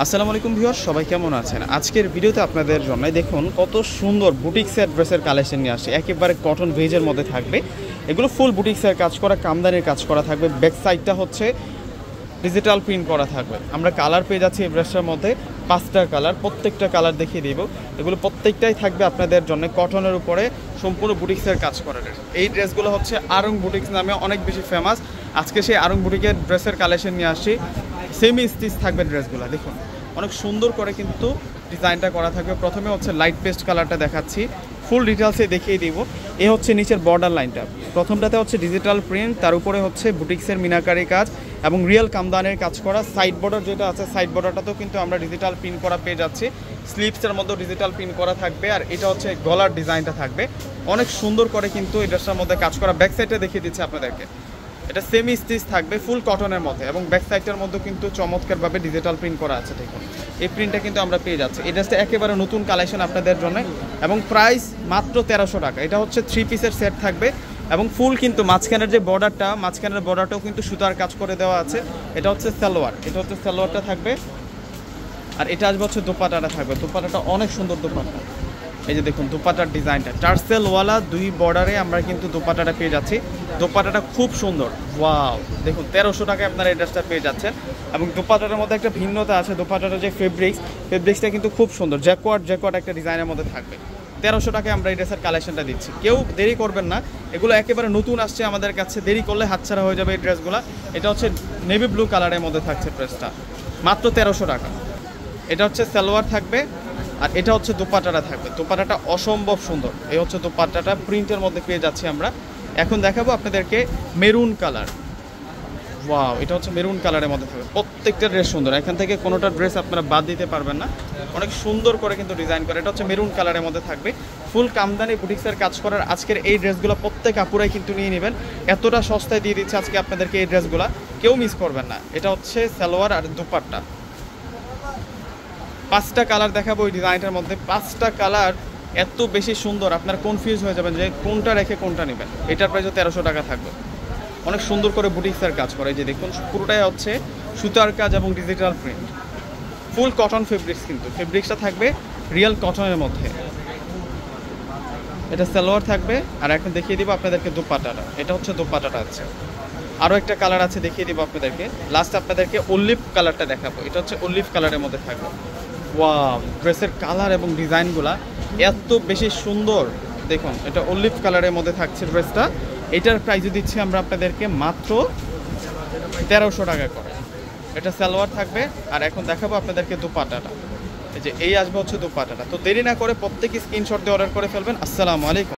আসসালামু আলাইকুম ভিউয়ার, সবাই কেমন আছেন? আজকের ভিডিওতে আপনাদের জন্য দেখুন কত সুন্দর বুটিক্সের ড্রেসের কালেকশন নিয়ে আসে। একেবারে কটন ভেজের মধ্যে থাকবে, এগুলো ফুল বুটিক্সের কাজ করা, কামদানির কাজ করা থাকবে। ব্যাক সাইডটা হচ্ছে ডিজিটাল প্রিন্ট করা থাকবে। আমরা কালার পেয়ে যাচ্ছি এই ড্রেসটার মধ্যে 5টা কালার, প্রত্যেকটা কালার দেখিয়ে দিব। এগুলো প্রত্যেকটাই থাকবে আপনাদের জন্য কটনের উপরে সম্পূর্ণ বুটিক্সের কাজ করা ড্রেস। এই ড্রেসগুলো হচ্ছে আরং বুটিক্স নামে অনেক বেশি ফেমাস। আজকে সেই আরং বুটিকের ড্রেসের কালেকশন নিয়ে আসি। সেমি স্টিচ থাকবে ড্রেসগুলো, দেখুন অনেক সুন্দর করে কিন্তু ডিজাইনটা করা থাকবে। প্রথমে হচ্ছে লাইট পেস্ট কালারটা দেখাচ্ছি, ফুল ডিটেলসে দেখিয়ে দিব। এ হচ্ছে নিচের বর্ডার লাইনটা, প্রথমটাতে হচ্ছে ডিজিটাল প্রিন্ট, তার উপরে হচ্ছে বুটিক্সের মিনাকারি কাজ এবং রিয়েল কামদানের কাজ করা। সাইড বর্ডার যেটা আছে, সাইড বর্ডারটাতেও কিন্তু আমরা ডিজিটাল প্রিন্ট করা পেয়ে যাচ্ছি। স্লিভসের মধ্যেও ডিজিটাল প্রিন্ট করা থাকবে। আর এটা হচ্ছে গলার ডিজাইনটা থাকবে অনেক সুন্দর করে কিন্তু এই ড্রেসটার মধ্যে কাজ করা। ব্যাক সাইডটা দেখিয়ে দিচ্ছি আপনাদেরকে, এটা সেমি স্টিচ থাকবে ফুল কটনের মধ্যে এবং ব্যাক সাইডটার মধ্যে কিন্তু চমৎকারভাবে ডিজিটাল প্রিন্ট করা আছে। দেখুন এই প্রিন্টটা কিন্তু আমরা পেয়ে যাচ্ছি। এই ড্রেসটা একেবারে নতুন কালেকশন আপনাদের জন্য এবং প্রাইস মাত্র 1300 টাকা। এটা হচ্ছে 3 পিসের সেট থাকবে এবং ফুল কিন্তু মাঝখানের যে বর্ডারটা, মাঝখানের বর্ডারটাও কিন্তু সুতার কাজ করে দেওয়া আছে। এটা হচ্ছে সালোয়ার, এটা হচ্ছে সালোয়ারটা থাকবে। আর এটা আসবে হচ্ছে দোপাট্টাটা থাকবে। দোপাট্টাটা অনেক সুন্দর দোপাট্টা, এই যে দেখুন দোপাট্টার ডিজাইনটা টার্সেলওয়ালা 2 বর্ডারে আমরা কিন্তু দোপাট্টাটা পেয়ে যাচ্ছি। দোপাট্টাটা খুব সুন্দর, ওয়াও! দেখুন 1300 টাকায় আপনারা এই ড্রেসটা পেয়ে যাচ্ছেন। এবং দোপাট্টাটার মধ্যে একটা ভিন্নতা আছে, দোপাট্টাটার যে ফেব্রিক্সটা কিন্তু খুব সুন্দর, জ্যাকোয়ার্ড একটা ডিজাইনের মধ্যে থাকবে। 1300 টাকায় আমরা এই ড্রেসের কালেকশনটা দিচ্ছি। কেউ দেরি করবেন না, এগুলো একেবারে নতুন আসছে আমাদের কাছে, দেরি করলে হাতছাড়া হয়ে যাবে এই ড্রেসগুলো। এটা হচ্ছে নেভি ব্লু কালারের মধ্যে থাকছে ড্রেসটা, মাত্র 1300 টাকা। এটা হচ্ছে সালোয়ার থাকবে আর এটা হচ্ছে দোপাট্টাটা থাকবে। দোপাট্টাটা অসম্ভব সুন্দর, এই হচ্ছে দোপাট্টাটা প্রিন্টের মধ্যে পেয়ে যাচ্ছি আমরা। এখন দেখাবো আপনাদেরকে মেরুন কালার, ওয়াও! এটা হচ্ছে মেরুন কালারের মধ্যে থাকবে। প্রত্যেকটা ড্রেস সুন্দর, এখান থেকে কোনোটা ড্রেস আপনারা বাদ দিতে পারবেন না, অনেক সুন্দর করে কিন্তু ডিজাইন করে। এটা হচ্ছে মেরুন কালারের মধ্যে থাকবে, ফুল কামদানি বুটিক্সের কাজ করার। আজকের এই ড্রেসগুলো প্রত্যেক আপুরাই কিন্তু নিয়ে নেবেন, এতটা সস্তায় দিয়ে দিচ্ছে আজকে আপনাদেরকে এই ড্রেসগুলো, কেউ মিস করবেন না। এটা হচ্ছে সালোয়ার আর দোপাট্টা। 5টা কালার দেখাবো ওই ডিজাইনটার মধ্যে। 5টা কালার এত বেশি সুন্দর, আপনার কনফিউজ হয়ে যাবেন যে কোনটা রেখে কোনটা নেবেন। এটার প্রাইসও 1300 টাকা থাকবে। অনেক সুন্দর করে বুটিক্সের কাজ করে, এই যে দেখুন পুরোটাই হচ্ছে সুতার কাজ এবং ডিজিটাল প্রিন্ট, ফুল কটন ফেব্রিক্স। কিন্তু ফেব্রিক্সটা থাকবে রিয়েল কটনের মধ্যে। এটা সালোয়ার থাকবে আর এখন দেখিয়ে দিব আপনাদেরকে দোপাট্টাটা। এটা হচ্ছে দোপাট্টাটা আছে। আরও একটা কালার আছে, দেখিয়ে দিব আপনাদেরকে। লাস্ট আপনাদেরকে অলিভ কালারটা দেখাবো, এটা হচ্ছে অলিভ কালারের মধ্যে থাকবে। ওয়াও! ড্রেসের কালার এবং ডিজাইনগুলা এত বেশি সুন্দর। দেখুন এটা অলিভ কালারের মধ্যে থাকছে ড্রেসটা। এটার প্রাইস দিচ্ছি আমরা আপনাদেরকে মাত্র 1300 টাকা করে। এটা সালোয়ার থাকবে আর এখন দেখাবো আপনাদেরকে দোপাট্টাটা। এই যে এই আসবে হচ্ছে দোপাট্টাটা। তো দেরি না করে প্রত্যেকে স্ক্রিনশট দিয়ে অর্ডার করে ফেলবেন। আসসালামু আলাইকুম।